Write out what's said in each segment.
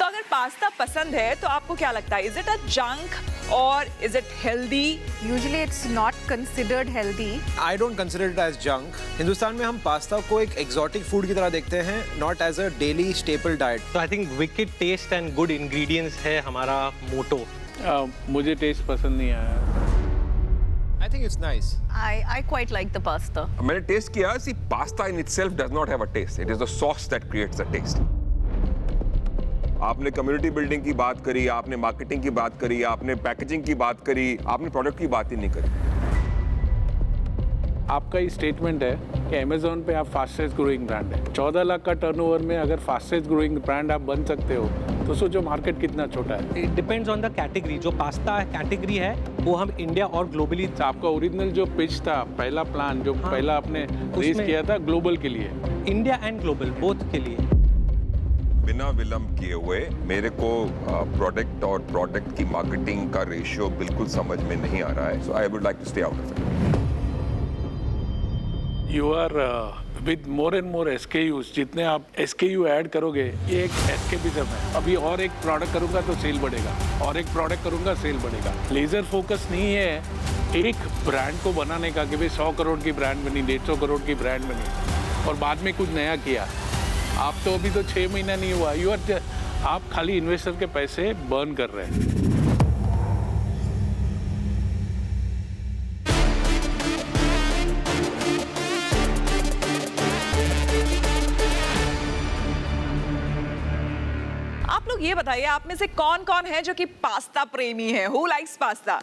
तो अगर पास्ता पसंद है तो आपको क्या लगता है, इज इट अ जंक और is it healthy? Usually it's not considered healthy. I don't consider it as junk. Hindustan में हम पास्ता को एक एक्सोटिक फूड की तरह देखते हैं, not as a daily staple diet. तो I think wicked taste and good ingredients है हमारा मोटो। मुझे टेस्ट पसंद नहीं आया। I think it's nice. I quite like the pasta. मैंने टेस्ट किया, see pasta in itself does not have a taste. It is the sauce that creates the taste. आपने community building की बात करी, आपने मार्केटिंग की बात करी, आपने पैकेजिंग की बात करी, आपने प्रोडक्ट की बात ही नहीं करी। आपका ये स्टेटमेंट है कि अमेज़ॉन पे आप फास्टेस्ट ग्रोइंग ब्रांड है। 14 लाख का टर्नओवर में अगर फास्टेस्ट ग्रोइंग ब्रांड आप बन सकते हो तो सोचो मार्केट कितना छोटा है। It depends on the category. जो पास्ता कैटेगरी है वो हम इंडिया और ग्लोबली आपका ओरिजिनल जो पिच था, पहला प्लान जो पहला आपने रेस किया था ग्लोबल के लिए, इंडिया एंड ग्लोबल बोथ के लिए। बिना विलंब किए हुए मेरे को प्रोडक्ट और प्रोडक्ट की मार्केटिंग का रेशियो बिल्कुल समझ में नहीं आ रहा है। So I would like to stay out of it. You are with more and more SKUs, जितने आप SKU ऐड करोगे ये एक एस्केपिज्म है। अभी और एक प्रोडक्ट करूंगा तो सेल बढ़ेगा, और एक प्रोडक्ट करूंगा सेल बढ़ेगा। लेजर फोकस नहीं है एक ब्रांड को बनाने का कि भाई 100 करोड़ की ब्रांड बनी, 150 करोड़ की ब्रांड बनी और बाद में कुछ नया किया। आप तो अभी तो 6 महीना नहीं हुआ, आप खाली इन्वेस्टर के पैसे बर्न कर रहे हैं। आप लोग ये बताइए, आप में से कौन कौन है जो कि पास्ता प्रेमी है? Who likes pasta?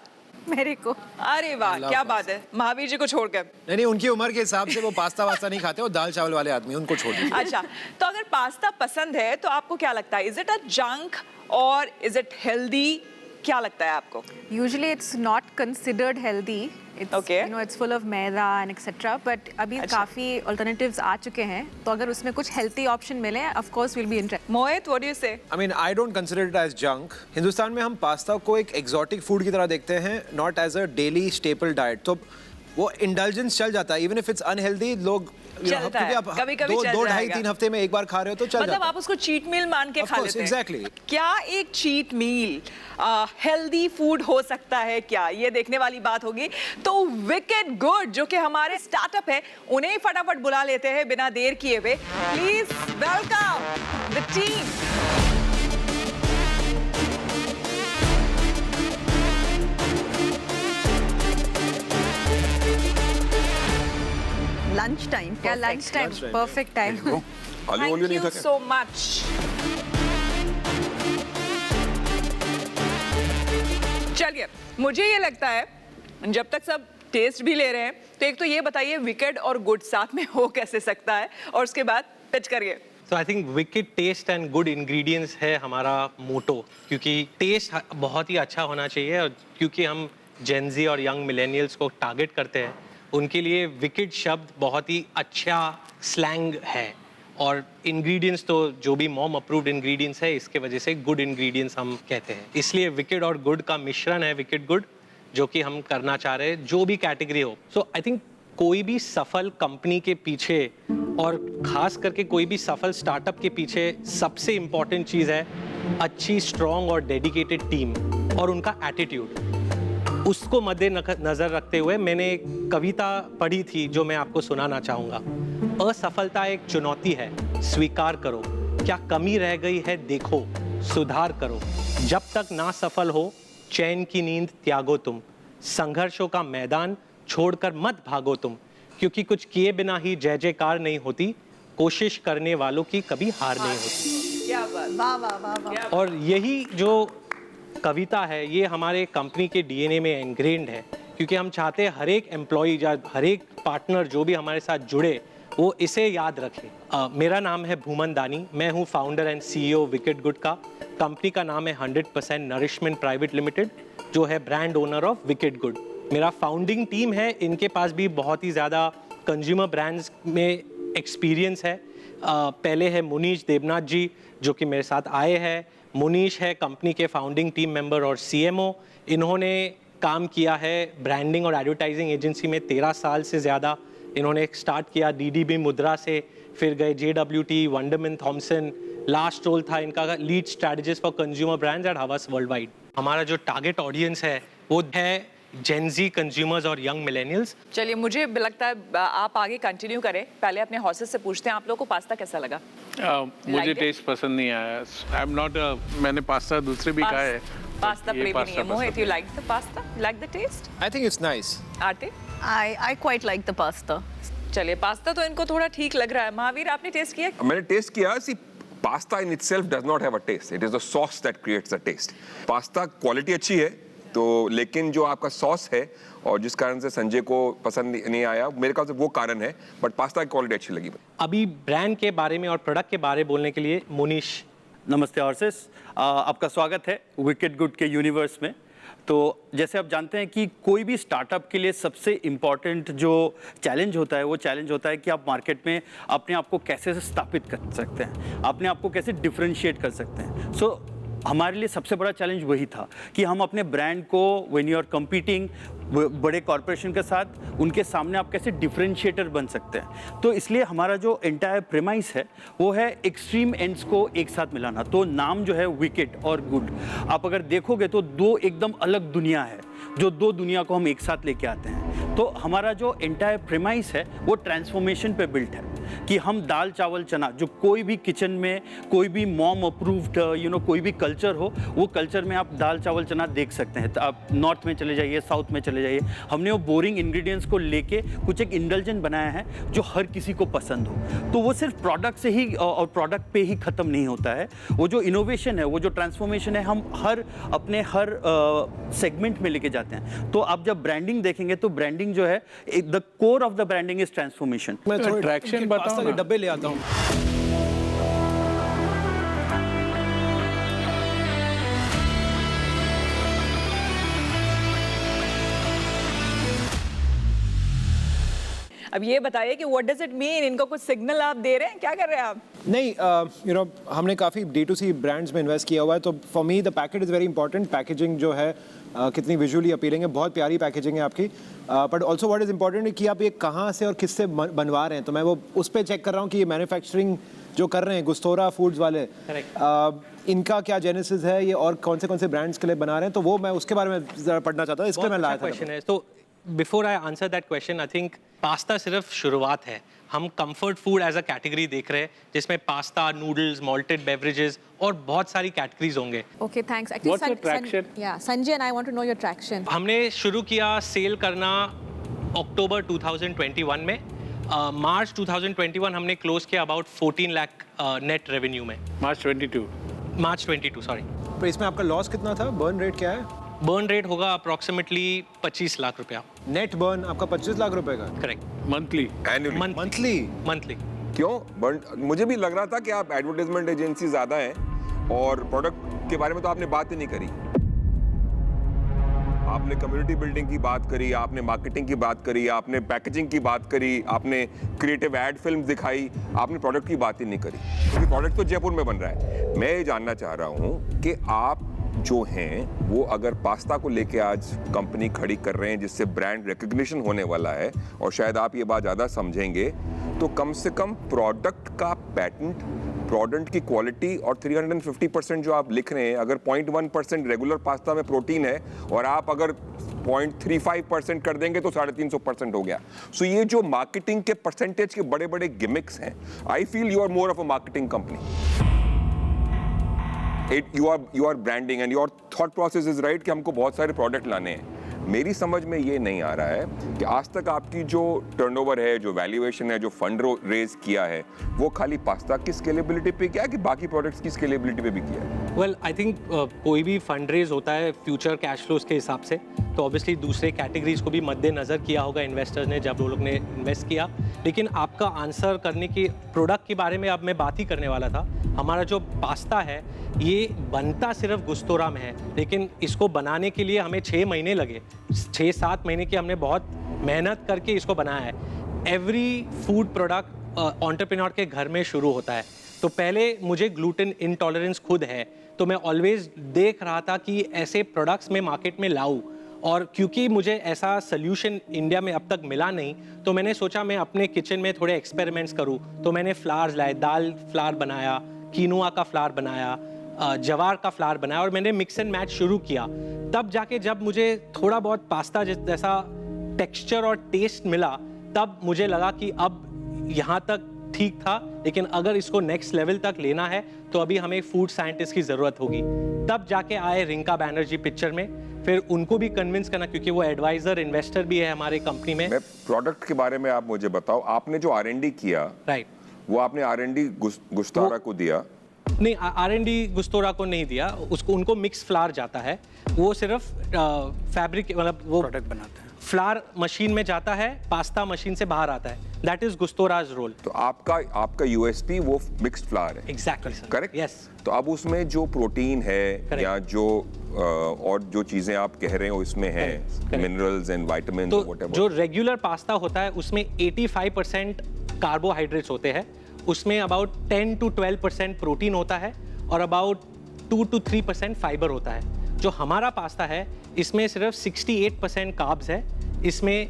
मेरे को अरे वाह, क्या बात है, महावीर जी को छोड़कर। नहीं, उनकी उम्र के हिसाब से वो पास्ता वास्ता नहीं खाते, वो दाल चावल वाले आदमी, उनको छोड़ दीजिए। अच्छा, तो अगर पास्ता पसंद है तो आपको क्या लगता है, इज इट अ जंक और इज इट हेल्दी? क्या लगता है आपको? usually it's not considered healthy. It's Okay. you know it's full of maida and etc. But अभी काफी alternatives आ चुके हैं, तो अगर उसमें कुछ healthy option मिले, of course we'll be interested. Mohit, what do you say? I mean, I don't consider it as junk. Hindustan में हम पास्ता को एक एक्सोटिक फूड की तरह देखते हैं, not as a daily staple diet. तो वो इंडल्जेंस चल जाता है, इवन इफ इट्स अनहेल्दी। लोग चलता है, कभी-कभी चल दो ढाई जाएगा। 3 हफ्ते में एक बार खा रहे हो तो चल मतलब जाता है। आप उसको चीट मील मान के Of खा course, लेते हैं। exactly. क्या एक चीट मील हेल्दी फूड हो सकता है क्या? ये देखने वाली बात होगी। तो विकेड गुड जो कि हमारे स्टार्टअप है, उन्हें फटाफट बुला लेते हैं बिना देर किए हुए। Please welcome the team. Lunch time. Yeah, lunch time. Perfect time. आलू ओलियो नहीं Thank था you क्या? so much. चलिए, मुझे ये लगता है जब तक सब टेस्ट भी ले रहे हैं तो एक तो ये बताइए विकेड और गुड साथ में हो कैसे सकता है, और उसके बाद पिच करिए। तो I think wicked taste and good ingredients है हमारा मोटो, क्योंकि टेस्ट बहुत ही अच्छा होना चाहिए और क्योंकि हम जेनजी और यंग मिलेनियल्स को टारगेट करते हैं, उनके लिए विकेड शब्द बहुत ही अच्छा स्लैंग है। और इंग्रेडिएंट्स तो जो भी मॉम अप्रूव्ड इंग्रेडिएंट्स है, इसके वजह से गुड इंग्रेडिएंट्स हम कहते हैं। इसलिए विकेड और गुड का मिश्रण है विकेड गुड, जो कि हम करना चाह रहे हैं जो भी कैटेगरी हो। सो आई थिंक कोई भी सफल कंपनी के पीछे और खास करके कोई भी सफल स्टार्टअप के पीछे सबसे इम्पॉर्टेंट चीज़ है अच्छी, स्ट्रॉन्ग और डेडिकेटेड टीम और उनका एटीट्यूड। उसको मद्देनजर रखते हुए मैंने एक कविता पढ़ी थी जो मैं आपको सुनाना चाहूँगा। असफलता एक चुनौती है, स्वीकार करो, क्या कमी रह गई है देखो, सुधार करो, जब तक ना सफल हो चैन की नींद त्यागो तुम, संघर्षों का मैदान छोड़कर मत भागो तुम, क्योंकि कुछ किए बिना ही जय जयकार नहीं होती, कोशिश करने वालों की कभी हार नहीं होती। क्या बात, वाह वाह वाह वाह। और यही जो कविता है ये हमारे कंपनी के DNA में इनग्रेन्ड है, क्योंकि हम चाहते हैं हर एक एम्प्लॉई या हर एक पार्टनर जो भी हमारे साथ जुड़े वो इसे याद रखे। मेरा नाम है भूमन दानी, मैं हूँ founder and CEO wicked good का। कंपनी का नाम है 100% नरिशमेंट प्राइवेट लिमिटेड, जो है brand owner of wicked good. मेरा फाउंडिंग टीम है, इनके पास भी बहुत ही ज़्यादा कंज्यूमर ब्रांड्स में एक्सपीरियंस है। पहले है मुनीश देवनाथ जी जो कि मेरे साथ आए हैं। मुनीश है कंपनी के फाउंडिंग टीम मेंबर और CMO। इन्होंने काम किया है ब्रांडिंग और एडवर्टाइजिंग एजेंसी में 13 साल से ज़्यादा। इन्होंने स्टार्ट किया DDB मुद्रा से, फिर गए JWT, Wonder Man Thompson, last role था इनका lead strategist for consumer brands eight हवस वर्ल्ड वाइड। हमारा जो टारगेट ऑडियंस है वो है जेन ज़ी कंज्यूमर्स और यंग मिलेनियल्स। चलिए, मुझे लगता है आप आगे कंटिन्यू करें। पहले अपने हॉसेस से पूछते हैं, आप लोगों को पास्ता कैसा लगा? मुझे it? टेस्ट पसंद नहीं आया। आई एम नॉट, मैंने पास्ता दूसरे भी खाए हैं। पास्ता ये प्रेमी नहीं है पास्ता मोहित। पसंद you like the pasta, like the taste? I think it's nice. Aarti? I quite like the pasta. चलिए, पास्ता तो इनको थोड़ा ठीक लग रहा है। महावीर, आपने टेस्ट किया? मैंने टेस्ट किया। See pasta in itself does not have a taste, it is the sauce that creates the taste. Pasta quality अच्छी है तो, लेकिन जो आपका सॉस है और जिस कारण से संजय को पसंद नहीं आया, मेरे ख्याल से वो कारण है, बट पास्ता की क्वालिटी अच्छी लगी। अभी ब्रांड के बारे में और प्रोडक्ट के बारे में बोलने के लिए मोनिश। नमस्ते हॉर्सेस, आपका स्वागत है विकेट गुड के यूनिवर्स में। तो जैसे आप जानते हैं कि कोई भी स्टार्टअप के लिए सबसे इम्पॉर्टेंट जो चैलेंज होता है वो चैलेंज होता है कि आप मार्केट में अपने आप को कैसे स्थापित कर सकते हैं, अपने आप को कैसे डिफरेंशिएट कर सकते हैं। सो हमारे लिए सबसे बड़ा चैलेंज वही था कि हम अपने ब्रांड को व्हेन यू आर कंपीटिंग बड़े कॉरपोरेशन के साथ, उनके सामने आप कैसे डिफरेंशिएटर बन सकते हैं। तो इसलिए हमारा जो एंटायर प्रेमाइस है वो है एक्सट्रीम एंड्स को एक साथ मिलाना। तो नाम जो है विकेट और गुड, आप अगर देखोगे तो दो एकदम अलग दुनिया है, जो दो दुनिया को हम एक साथ लेके आते हैं। तो हमारा जो एंटायर प्रेमाइस है वो ट्रांसफॉर्मेशन पे बिल्ट है कि हम दाल चावल चना, जो कोई भी किचन में कोई भी मॉम अप्रूव्ड कोई भी कल्चर हो, वो कल्चर में आप दाल चावल चना देख सकते हैं। तो आप नॉर्थ में चले जाइए, साउथ में चले जाइए, हमने वो बोरिंग इंग्रेडिएंट्स को लेके कुछ एक इंडल्जेंट बनाया है जो हर किसी को पसंद हो। तो वो सिर्फ प्रोडक्ट से ही और प्रोडक्ट पे ही ख़त्म नहीं होता है। वो जो इनोवेशन है, वो जो ट्रांसफॉर्मेशन है, हम अपने हर सेगमेंट में लेके जाते हैं। तो आप जब ब्रांडिंग देखेंगे तो ब्रांडिंग जो है, the core of the branding is transformation. मैं थोड़े Attraction बताओ पास्ता के ना। डब्बे ले आता हूँ। अब ये बताइए कि व्हाट डज इट मीन? इनको कुछ सिग्नल आप दे रहे हैं? क्या कर रहे हैं आप? नहीं, हमने काफ़ी D2C ब्रांड्स में इन्वेस्ट किया हुआ है, तो for me the packet is very important. Packaging जो है कितनी विजुअली अपीलिंग है, बहुत प्यारी पैकेजिंग है आपकी। But also what is important है कि आप ये कहाँ से और किससे बनवा रहे हैं। तो मैं वो उस पर चेक कर रहा हूँ कि ये मैन्युफैक्चरिंग जो कर रहे हैं गुस्तोरा फूड्स वाले, इनका क्या जेनेसिस है ये, और कौन से ब्रांड्स के लिए बना रहे हैं। तो वो मैं उसके बारे में ज़रा पढ़ना चाहता हूँ, इसलिए मैं लाया था। क्वेश्चन है। तो before I answer that question, I think pasta सिर्फ शुरुआत है। हम comfort food as a category देख रहे हैं जिसमें पास्ता, नूडल्स, मॉल्टेड बेवरेजेस और बहुत सारी कैटेगरीज होंगे। Okay, thanks. Actually, What's your traction? yeah, Sanjay and I want to know your traction. हमने शुरू किया सेल करना अक्टूबर 2021 में। मार्च 2021 हमने क्लोज किया अबाउट 14 लाख नेट रेवेन्यू में। मार्च 22 सॉरी। तो इसमें आपका लॉस कितना था? बर्न रेट क्या है? बर्न रेट होगा अप्रॉक्सीमेटली 25 लाख रुपया। नेट बर्न आपका 25 लाख रुपए का? करेक्ट। मंथली। Annually monthly? क्यों? मुझे भी लग रहा था कि आप एडवर्टाइजमेंट एजेंसी ज्यादा हैं और प्रोडक्ट के बारे में तो आपने बात ही नहीं करी। आपने कम्युनिटी बिल्डिंग की बात करी, आपने मार्केटिंग की बात करी, आपने पैकेजिंग की बात करी, आपने क्रिएटिव एड फिल्म दिखाई, आपने प्रोडक्ट की बात ही नहीं करी। क्योंकि प्रोडक्ट तो जयपुर में बन रहा है। मैं ये जानना चाह रहा हूँ कि आप जो हैं वो अगर पास्ता को लेके आज कंपनी खड़ी कर रहे हैं जिससे ब्रांड रिकग्निशन होने वाला है, और शायद आप ये बात ज़्यादा समझेंगे, तो कम से कम प्रोडक्ट का पैटेंट, प्रोडक्ट की क्वालिटी और 350% जो आप लिख रहे हैं, अगर 0.1% रेगुलर पास्ता में प्रोटीन है और आप अगर 0.35% कर देंगे तो 350% हो गया। सो ये जो मार्केटिंग के परसेंटेज के बड़े बड़े गिमिक्स हैं, I feel you are more of a marketing company. You are branding and your thought process is right कि हमको बहुत सारे प्रोडक्ट लाने हैं। मेरी समझ में ये नहीं आ रहा है कि आज तक आपकी जो टर्नओवर है, जो वैल्यूएशन है, जो फंड रेज किया है, वो खाली पास्ता की स्केलेबिलिटी पे किया कि बाकी प्रोडक्ट्स की स्केलेबिलिटी पे भी किया है? वेल, आई थिंक कोई भी फंड रेज होता है फ्यूचर कैश फ्लोज के हिसाब से, तो ऑब्वियसली दूसरे कैटेगरीज को भी मद्देनज़र किया होगा इन्वेस्टर्स ने जब वो लोग ने इन्वेस्ट किया। लेकिन आपका आंसर करने की प्रोडक्ट के बारे में अब मैं बात ही करने वाला था। हमारा जो पास्ता है ये बनता सिर्फ गुस्तोरा में है, लेकिन इसको बनाने के लिए हमें 6 महीने लगे। 6-7 महीने की हमने बहुत मेहनत करके इसको बनाया है। एवरी फूड प्रोडक्ट एंटरप्रेन्योर के घर में शुरू होता है। तो पहले मुझे ग्लूटेन इंटॉलरेंस खुद है, तो मैं ऑलवेज देख रहा था कि ऐसे प्रोडक्ट्स में मार्केट में लाऊं, और क्योंकि मुझे ऐसा सोल्यूशन इंडिया में अब तक मिला नहीं, तो मैंने सोचा मैं अपने किचन में थोड़े एक्सपेरिमेंट्स करूं। तो मैंने फ्लावर्स लाए, दाल फ्लावर बनाया, कीनुआ का फ्लावर बनाया, जवार का फ्लावर बनाया और मैंने मिक्स एंड मैच शुरू किया। तब जाके जब मुझे थोड़ा बहुत पास्ता जैसा टेक्सचर और टेस्ट मिला, तब मुझे लगा कि अब यहाँ तक ठीक था, लेकिन अगर इसको नेक्स्ट लेवल तक लेना है तो अभी हमें फूड साइंटिस्ट की ज़रूरत होगी। तब जाके आए रिंका बैनर्जी पिक्चर में, फिर उनको भी कन्विंस करना, क्योंकि वो एडवाइजर इन्वेस्टर भी है हमारे कंपनी में। मैं प्रोडक्ट के बारे में आप मुझे बताओ, आपने जो R&D किया, राइट, वो आपने R&D गुस्तारा को दिया? नहीं, R&D गुस्तोरा को नहीं दिया, उसको उनको मिक्स फ्लावर जाता है, वो सिर्फ फैब्रिक मतलब वो प्रोडक्ट बनाते हैं। फ्लावर मशीन में जाता है, पास्ता मशीन से बाहर आता है, दैट इज गुस्तोराज रोल। तो आपका USP वो मिक्स्ड फ्लावर है। Exactly sir, correct? यस। तो अब उसमें जो प्रोटीन है Correct. या जो और जो चीजें आप कह रहे हो इसमें है, Correct. मिनरल्स एंड विटामिन, तो व्हाटएवर, जो रेगुलर पास्ता होता है उसमें 85% कार्बोहाइड्रेट्स होते हैं, उसमें अबाउट 10 to 12% प्रोटीन होता है और अबाउट 2 to 3% फाइबर होता है। जो हमारा पास्ता है इसमें सिर्फ 68% कार्ब्स है, इसमें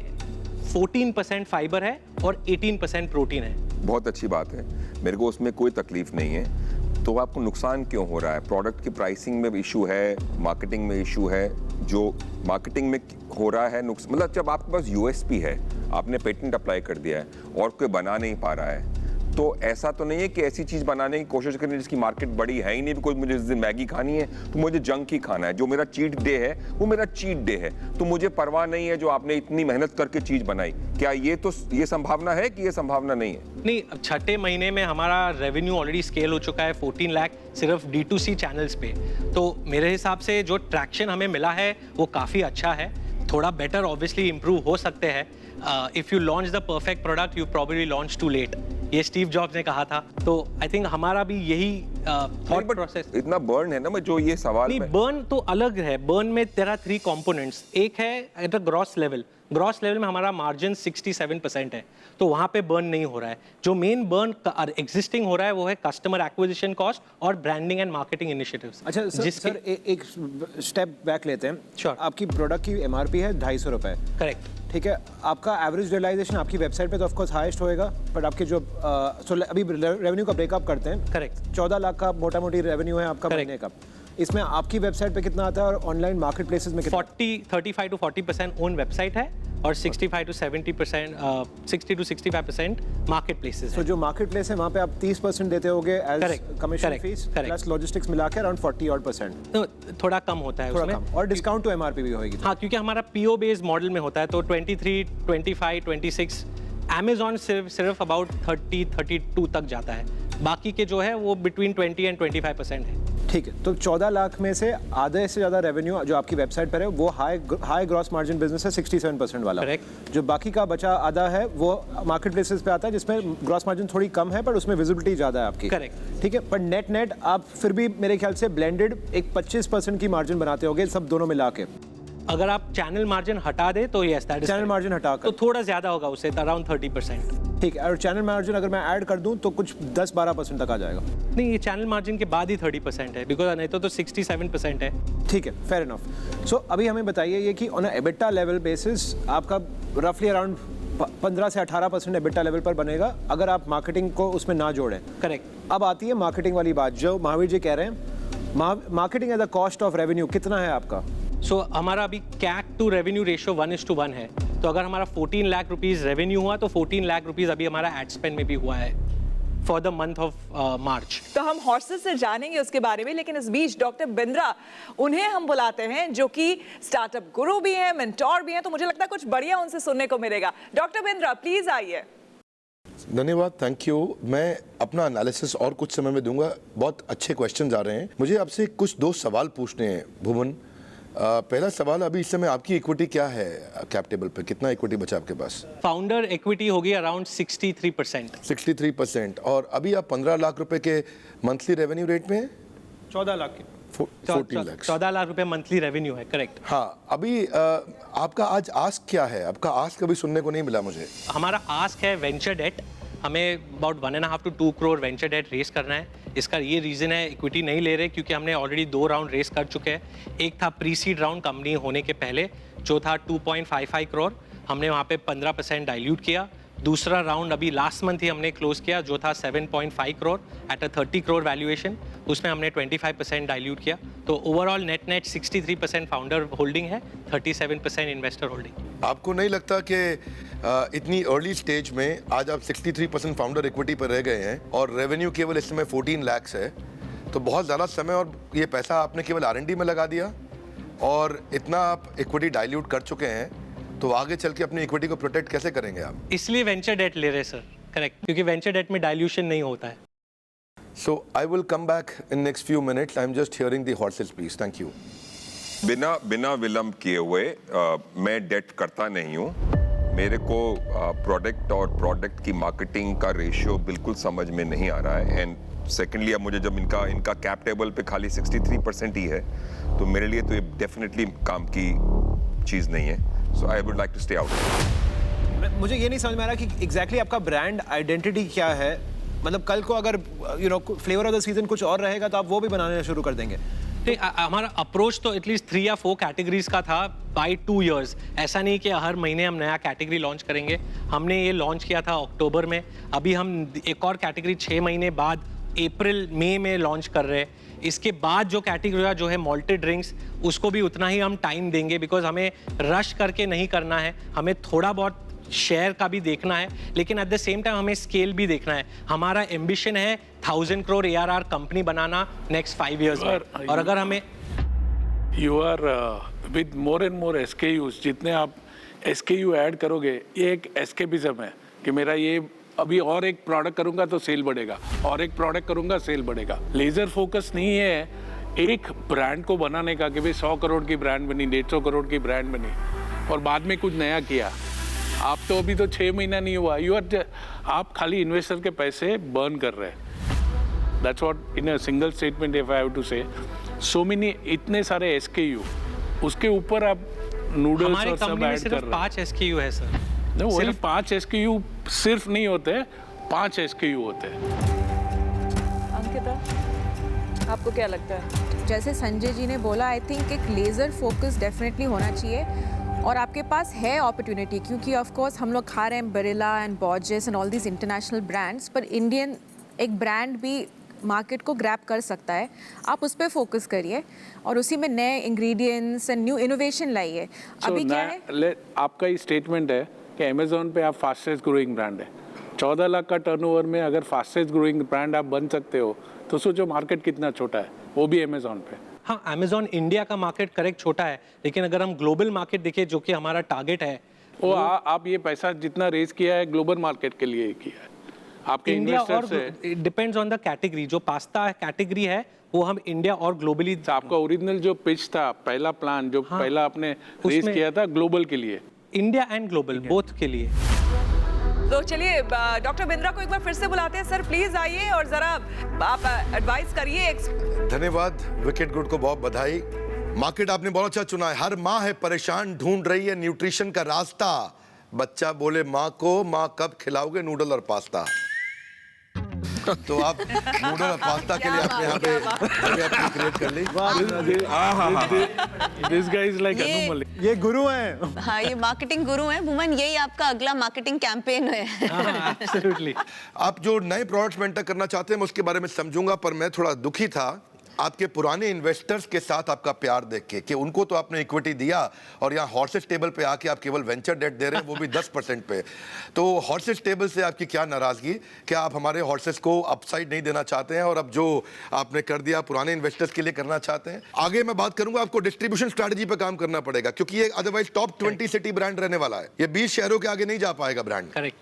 14% फाइबर है और 18% प्रोटीन है। बहुत अच्छी बात है, मेरे को उसमें कोई तकलीफ नहीं है। तो आपको नुकसान क्यों हो रहा है? प्रोडक्ट की प्राइसिंग में इशू है, मार्केटिंग में इशू है? जो मार्केटिंग में हो रहा है नुकसान, मतलब जब आपके पास USP है, आपने पेटेंट अप्लाई कर दिया है और कोई बना नहीं पा रहा है, तो ऐसा तो नहीं है कि ऐसी चीज़ बनाने की कोशिश करें जिसकी मार्केट बड़ी है ही नहीं, बिकॉज मुझे इस दिन मैगी खानी है तो मुझे जंक ही खाना है, जो मेरा चीट डे है वो मेरा चीट डे है, तो मुझे परवाह नहीं है जो आपने इतनी मेहनत करके चीज़ बनाई। क्या ये संभावना है कि ये संभावना नहीं है? नहीं, अब छठे महीने में हमारा रेवेन्यू ऑलरेडी स्केल हो चुका है 14 लाख सिर्फ D2C चैनल्स पे, तो मेरे हिसाब से जो ट्रैक्शन हमें मिला है वो काफ़ी अच्छा है। थोड़ा बेटर ऑब्वियसली इम्प्रूव हो सकते हैं। If you launch the perfect product you probably launch too late, ये स्टीव जॉब्स ने कहा था। तो आई थिंक हमारा भी यही थॉट प्रोसेस। इतना बर्न है ना, मैं जो ये सवाल नहीं, बर्न तो अलग है। बर्न में there are 3 components। एक है at a gross level, gross level में हमारा मार्जिन 67% है, तो वहाँ पे बर्न नहीं हो रहा है। जो मेन बर्न एग्जिस्टिंग हो रहा है वो है कस्टमर एक्विजिशन कॉस्ट और ब्रांडिंग एंड मार्केटिंग इनिशिएटिव्स। अच्छा सर, एक स्टेप बैक लेते हैं। Sure. आपकी प्रोडक्ट की MRP है 250 रुपये, करेक्ट। ठीक है। आपका एवरेज रियलाइजेशन आपकी वेबसाइट पे तो ऑफ कोर्स हाईएस्ट होएगा, बट आपके जो अभी रेवेन्यू का ब्रेकअप करते हैं, करेक्ट। 14 लाख का मोटा मोटी रेवेन्यू है आपका Correct. महीने का। इसमें आपकी वेबसाइट पे कितना आता है और ऑनलाइन मार्केट प्लेसेस में कितना? 35 to 40% ओन वेबसाइट है और 65 to 70% 60 to 65% मार्केट प्लेसेस तो है। जो मार्केट प्लेस है वहाँ पे आप 30% देते होगे as Correct. Commission Correct. Fees, Correct. Plus logistics मिला के अराउंड 40% तो थोड़ा कम होता है थोड़ा उसमें। कम, और डिस्काउंट टू MRP भी होगी। हाँ, क्योंकि हमारा PO बेस्ड मॉडल में होता है, तो 23, 25, 26, Amazon सिर्फ अबाउट 30, 32 तक जाता है, बाकी के जो है वो बिटवीन 20 and 25% है। ठीक है, तो 14 लाख में से आधे से ज़्यादा रेवेन्यू जो आपकी वेबसाइट पर है वो हाई ग्रॉस मार्जिन बिजनेस है, 67% वाला। Correct. जो बाकी का बचा आधा है वो मार्केट प्लेसेस पे आता है जिसमें ग्रॉस मार्जिन थोड़ी कम है पर उसमें विजिबिलिटी ज़्यादा है आपकी। Correct. ठीक है, पर नेट आप फिर भी मेरे ख्याल से ब्लेंडेड एक 25% की मार्जिन बनाते होगे सब दोनों मिला के। अगर आप चैनल मार्जिन हटा दे तो yes, that is channel margin हटाकर तो थोड़ा ज्यादा होगा उससे, अराउंड 30%। ठीक है, और चैनल मार्जिन अगर मैं ऐड कर दूं तो कुछ 10-12% तक आ जाएगा। नहीं, ये चैनल मार्जिन के बाद ही 30% है, बिकॉज नहीं तो 67% है। ठीक है, फेयर इनफ। सो अभी हमें बताइए ये कि ऑन एबिटा लेवल बेसिस आपका रफली अराउंड 15 से 18% एबिटा लेवल पर बनेगा अगर आप मार्केटिंग को उसमें ना जोड़ें। करेक्ट। अब आती है मार्केटिंग वाली बात जो महावीर जी कह रहे हैं, marketing as a cost of revenue कितना है आपका? सो हमारा अभी CAC टू रेवेन्यू रेशियो 1:1 है, तो अगर हमारा 14 लाख रुपीज़ रेवेन्यू हुआ तो 14 लाख रुपीज़ अभी हमारा एड स्पेंड में भी हुआ है for the month of March. तो हम हॉर्सेस से जानेंगे उसके बारे में, लेकिन इस बीच डॉक्टर बिंद्रा, उन्हें हम बुलाते हैं जो कि स्टार्टअप गुरु भी हैं, मेंटोर भी हैं, तो मुझे लगता है कुछ बढ़िया उनसे सुनने को मिलेगा। डॉक्टर बिंद्रा प्लीज आइए। धन्यवाद, थैंक यू। मैं अपना एनालिसिस और कुछ समय में दूंगा। बहुत अच्छे क्वेश्चन आ रहे हैं। मुझे आपसे कुछ 2 सवाल पूछने हैं भुवन। पहला सवाल, अभी इस समय आपकी इक्विटी क्या है कैप टेबल पे? कितना इक्विटी बचा आपके पास? फाउंडर इक्विटी होगी अराउंड 63%। 63%। और अभी आप 15 लाख रुपए के मंथली रेवेन्यू रेट में? 14 लाख की 14 लाख। 14 लाख रुपए मंथली रेवेन्यू है, करेक्ट। हाँ, अभी आपका आज आस्क क्या है? आपका आस्क कभी सुनने को नहीं मिला मुझे। हमारा आस्क है वेंचर डेट। हमें about 1.5 to 2 crore venture debt raise करना है। इसका ये रीज़न है, इक्विटी नहीं ले रहे क्योंकि हमने ऑलरेडी 2 राउंड रेस कर चुके हैं। एक था प्री सीड राउंड कंपनी होने के पहले, जो था 2.55 करोड़। हमने वहाँ पे 15% डाइल्यूट किया, दूसरा राउंड अभी लास्ट मंथ ही हमने क्लोज किया जो था 7.5 crore at a 30 crore valuation, उसमें हमने 25% डाइल्यूट किया। तो ओवरऑल नेट 63% फाउंडर होल्डिंग है, 37% इन्वेस्टर होल्डिंग। आपको नहीं लगता कि इतनी अर्ली स्टेज में आज आप 63% फाउंडर इक्विटी पर रह गए हैं और रेवेन्यू केवल इस समय 14 लाख है, तो बहुत ज़्यादा समय और ये पैसा आपने केवल R&D में लगा दिया और इतना आप इक्विटी डाइल्यूट कर चुके हैं, तो आगे चल के अपनी इक्विटी को प्रोटेक्ट कैसे करेंगे आप? इसलिए वेंचर डेट ले रहे सर, करेक्ट, क्योंकि वेंचर डेट में डाइल्यूशन नहीं होता है। So I will come back in next few minutes. I'm just hearing the horses, please. Thank you. बिना विलंब किए हुए मैं डेट करता नहीं हूँ। मेरे को प्रोडक्ट और प्रोडक्ट की मार्केटिंग का रेशियो बिल्कुल समझ में नहीं आ रहा है। एंड सेकेंडली अब मुझे जब इनका कैप टेबल पे खाली 63% ही है, तो मेरे लिए तो ये डेफिनेटली काम की चीज़ नहीं है। So I would like to stay out. मुझे ये नहीं समझ में आ रहा कि एग्जैक्टली आपका ब्रांड आइडेंटिटी क्या है। मतलब कल को अगर फ्लेवर ऑफ द सीजन कुछ और रहेगा तो आप वो भी बनाना शुरू कर देंगे? हमारा अप्रोच तो एटलीस्ट 3 या 4 कैटेगरीज का था बाय 2 इयर्स। ऐसा नहीं कि हर महीने हम नया कैटेगरी लॉन्च करेंगे। हमने ये लॉन्च किया था अक्टूबर में, अभी हम एक और कैटेगरी 6 महीने बाद अप्रैल मई में लॉन्च कर रहे हैं। इसके बाद जो कैटेगरी जो है मॉल्टेड ड्रिंक्स, उसको भी उतना ही हम टाइम देंगे, बिकॉज हमें रश करके नहीं करना है। हमें थोड़ा बहुत शेयर का भी देखना है, लेकिन एट द सेम टाइम हमें स्केल भी देखना है। हमारा एम्बिशन है 1000 करोड़ ARR कंपनी बनाना नेक्स्ट 5 इयर्स में। और अगर हमें you are with more and more SKUs, जितने आप SKU ऐड करोगे, ये एक एस्केपिज्म है कि मेरा ये अभी और एक प्रोडक्ट करूंगा तो सेल बढ़ेगा, और एक प्रोडक्ट करूंगा सेल बढ़ेगा। लेजर फोकस नहीं है एक ब्रांड को बनाने का कि भाई 100 करोड़ की ब्रांड बनी, 150 करोड़ की ब्रांड बनी और बाद में कुछ नया किया। आप तो अभी तो 6 महीना नहीं हुआ, आप खाली इन्वेस्टर के पैसे बर्न कर रहे हैं। That's what in a single statement if I have to say, so many, इतने सारे SKU, उसके ऊपर आप नूडल्स और सब ऐड कर रहे हैं। 5 SKU है सर। नहीं, वही 5 SKU सिर्फ नहीं होते, 5 SKU होते हैं। अंकिता, आपको क्या लगता है? जैसे संजय जी ने बोला, आई थिंक एक लेज़र फोकस डेफिनेटली होना चाहिए और आपके पास है अपॉर्चुनिटी, क्योंकि ऑफ कोर्स हम लोग खा रहे हैं Barilla and Borges and all these international brands, पर इंडियन एक ब्रांड भी मार्केट को ग्रैब कर सकता है। आप उस पर फोकस करिए और उसी में नए इंग्रेडिएंट्स एंड न्यू इनोवेशन लाइए। अभी क्या है, आपका ये स्टेटमेंट है कि अमेजोन पे आप फास्टेस्ट ग्रोइंग ब्रांड है। 14 लाख का टर्नओवर में अगर फास्टेस्ट ग्रोइंग ब्रांड आप बन सकते हो, तो सोचो मार्केट कितना छोटा है, वो भी अमेजोन पे। हाँ, अमेजोन इंडिया का मार्केट करेक्ट छोटा है, लेकिन अगर हम ग्लोबल मार्केट देखें जो कि हमारा टारगेट है, वो आप ये पैसा जितना रेज किया है ग्लोबल मार्केट के लिए किया है आपके इंडिया और इन्वेस्टर से। Depends on the category. जो पास्ता कैटेगरी है वो हम इंडिया और ग्लोबली। आपका ओरिजिनल जो पिच था, पहला प्लान जो पहला आपने रेज किया था ग्लोबल के लिए, इंडिया एंड ग्लोबल बोथ के लिए। तो चलिए डॉक्टर बिंद्रा को एक बार फिर से बुलाते हैं। सर प्लीज आइए और जरा आप एडवाइस करिए। धन्यवाद, विकेट गुड को बहुत बधाई। मार्केट आपने बहुत अच्छा चुना है। हर माँ है परेशान, ढूंढ रही है न्यूट्रिशन का रास्ता। बच्चा बोले माँ को, माँ कब खिलाओगे नूडल और पास्ता? तो आप नूडल और पास्ता के लिए अपने यहाँ पे क्रिएट कर ली। This guy is like anomaly. ये गुरु हैं। हाँ, ये मार्केटिंग गुरु हैं। भूमन, यही आपका अगला मार्केटिंग कैंपेन है। एब्सोल्युटली। आप जो नए प्रोडक्ट्स में एंटर करना चाहते हैं मैं उसके बारे में समझूंगा, पर मैं थोड़ा दुखी था आपके पुराने इन्वेस्टर्स के साथ आपका प्यार देख के कि उनको तो आपने इक्विटी दिया और यहाँ हॉर्सेस टेबल पे आके आप केवल वेंचर डेट दे रहे हैं, वो भी 10% पे। तो हॉर्सेस टेबल से आपकी क्या नाराजगी? क्या आप हमारे हॉर्सेस को अपसाइड नहीं देना चाहते हैं और अब जो आपने कर दिया पुराने इन्वेस्टर्स के लिए करना चाहते हैं? आगे मैं बात करूंगा, आपको डिस्ट्रीब्यूशन स्ट्रैटेजी पे काम करना पड़ेगा, क्योंकि ये अदरवाइज टॉप 20 सिटी ब्रांड रहने वाला है। ये 20 शहरों के आगे नहीं जा पाएगा ब्रांड। करेक्ट।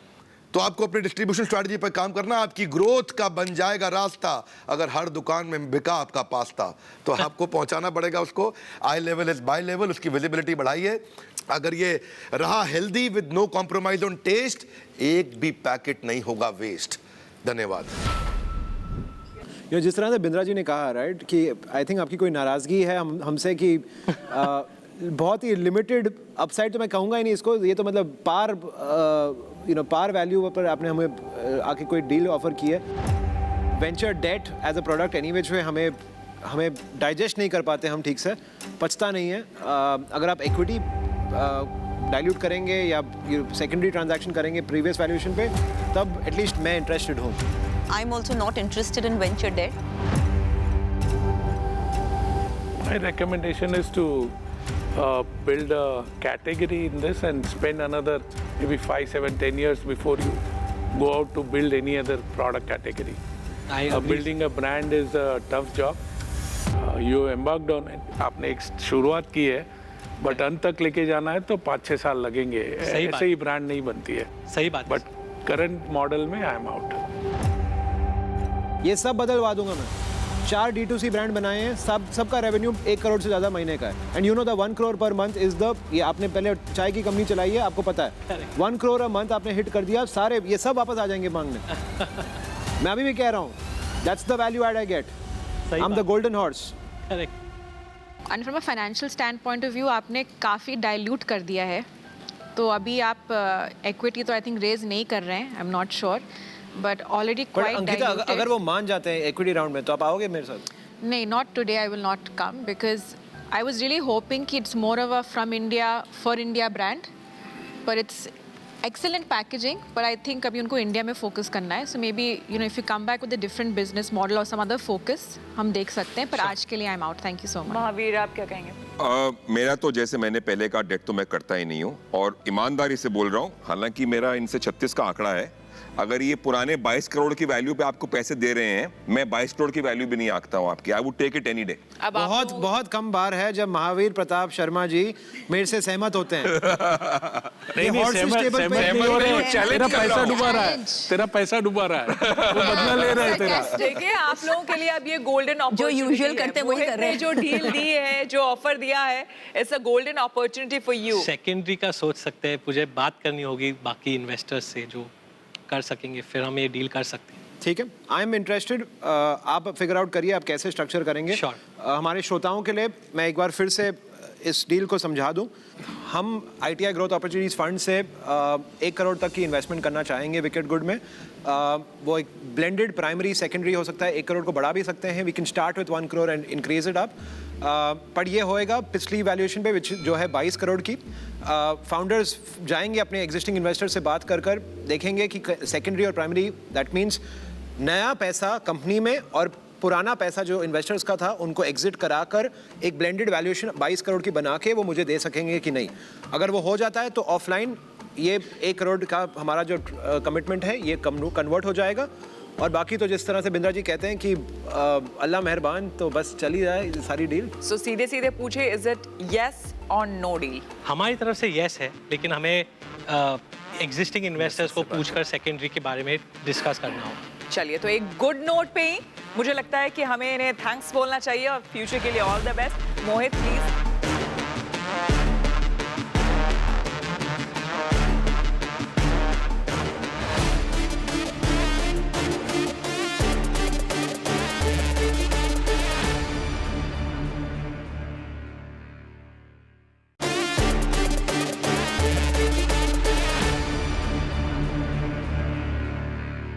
तो आपको अपनी डिस्ट्रीब्यूशन स्ट्रैटेजी पर काम करना, आपकी ग्रोथ का बन जाएगा रास्ता। अगर हर दुकान में बिका आपका पास्ता तो आपको पहुंचाना पड़ेगा उसको। Eye level is buy level, उसकी विजिबिलिटी बढ़ाइए। अगर ये रहा healthy with no compromise on taste, एक भी पैकेट नहीं होगा वेस्ट। धन्यवाद। ये जिस तरह से बिंद्रा जी ने कहा, राइट, कि आई थिंक आपकी कोई नाराज़गी है हमसे कि बहुत ही लिमिटेड अपसाइड, तो मैं कहूँगा ही नहीं इसको, ये तो मतलब पार वैल्यू पर आपने हमें आके कोई डील ऑफर की है। Venture debt as a product any which way हमें डाइजेस्ट नहीं कर पाते हम ठीक से, पचता नहीं है। अगर आप इक्विटी डाइल्यूट करेंगे या सेकेंडरी ट्रांजैक्शन करेंगे प्रीवियस वैल्यूएशन पे, तब एटलीस्ट मैं इंटरेस्टेड हूँ। I am also not interested in venture debt. My recommendation is to build a category in this and spend another maybe 5, 7, 10 years before you go out to build any other product category. Building a brand is a tough job. You embarked on it. आपने एक शुरुआत की है, but अंत तक लेके जाना है तो 5-6 साल लगेंगे। ऐसे ही ब्रांड नहीं बनती है। सही बात। बट करंट मॉडल में आई एम आउट। ये सब बदलवा दूंगा मैं। 4 D2C ब्रांड बनाए हैं, सबका रेवेन्यू 1 करोड़ से ज़्यादा महीने का है। And you know the 1 crore per month is the, ये आपने पहले चाय की कंपनी चलाई है, आपको पता है 1 करोड़ अ मंथ आपने हिट कर दिया, सारे ये सब वापस आ जाएंगे मांगने। मैं अभी भी कह रहा हूँ, that's the value add I get. I am the golden horse. Correct. And from a financial standpoint of view आपने काफ़ी डाइल्यूट कर दिया है, तो अभी आप इक्विटी तो आई थिंक रेज नहीं कर रहे हैं, I am not sure, but already quite Ankita, अगर वो मान जाते हैं इक्विटी राउंड में तो आप आओगे मेरे साथ? नहीं, not today, I will not come because I was really hoping कि it's more of a from India for India brand, पर इट्स एक्सेलेंट पैकेजिंग, पर आई थिंक अभी उनको इंडिया में फोकस करना है, so maybe you know if you come back with a different business model और some other focus हम देख सकते हैं, पर आज के लिए I am out. Thank you so much. Mahavir, आप क्या कहेंगे? मेरा तो जैसे मैंने पहले कहा, डेट तो मैं करता ही नहीं हूँ और ईमानदारी से बोल रहा हूँ, हालांकि मेरा इनसे 36 का आंकड़ा है। अगर ये पुराने 22 करोड़ की वैल्यू पे आपको पैसे दे रहे हैं, मैं 22 करोड़ की वैल्यू भी नहीं आंकता हूँ आपकी। I would take it any day. बहुत बहुत कम बार है जब महावीर प्रताप शर्मा जी मेरे से सहमत होते हैं। तेरा पैसा डूबा रहा है, तेरा पैसा डूबा रहा है, वो बदला ले रहा है तेरा। देखिए, आप लोगों के लिए अब ये गोल्डन अपॉर्चुनिटी जो usual करते हैं वही कर रहे हैं। जो डील दी है, जो ऑफर दिया है, it's a golden opportunity for you. Secondary का सोच सकते हैं, मुझे बात करनी होगी बाकी इन्वेस्टर्स से जो कर सकेंगे, फिर हम ये डील कर सकते हैं। ठीक है, आई एम इंटरेस्टेड। आप फिगर आउट करिए आप कैसे स्ट्रक्चर करेंगे। Sure. हमारे श्रोताओं के लिए मैं एक बार फिर से इस डील को समझा दूं। हम ITI ग्रोथ अपॉर्चुनिटीज फंड से 1 करोड़ तक की इन्वेस्टमेंट करना चाहेंगे विकेट गुड में। वो एक ब्लेंडेड प्राइमरी सेकेंडरी हो सकता है, 1 करोड़ को बढ़ा भी सकते हैं। We can start with 1 crore and increase it up. पर ये होएगा पिछली वैल्यूएशन पे विच जो है 22 करोड़ की। फाउंडर्स जाएंगे अपने एग्जिस्टिंग इन्वेस्टर से बात कर देखेंगे कि सेकेंडरी और प्राइमरी, दैट मीन्स नया पैसा कंपनी में और पुराना पैसा जो इन्वेस्टर्स का था उनको एग्जिट कराकर एक ब्लेंडेड वैल्यूएशन 22 करोड़ की बना के वो मुझे दे सकेंगे कि नहीं। अगर वो हो जाता है तो ऑफलाइन ये 1 करोड़ का हमारा जो कमिटमेंट है ये कन्वर्ट हो जाएगा। और बाकी तो जिस तरह से बिंद्रा जी कहते हैं कि अल्लाह मेहरबान, तो बस चली जाए सारी डील। सो सीधे सीधे पूछे, इज इट यस और नो डील? हमारी तरफ से यस है, लेकिन हमें एग्जिस्टिंग इन्वेस्टर्स को पूछकर सेकेंडरी के बारे में डिस्कस करना होगा। चलिए, तो एक गुड नोट पे ही मुझे लगता है कि हमें इन्हें थैंक्स बोलना चाहिए और फ्यूचर के लिए all the best. Mohit, please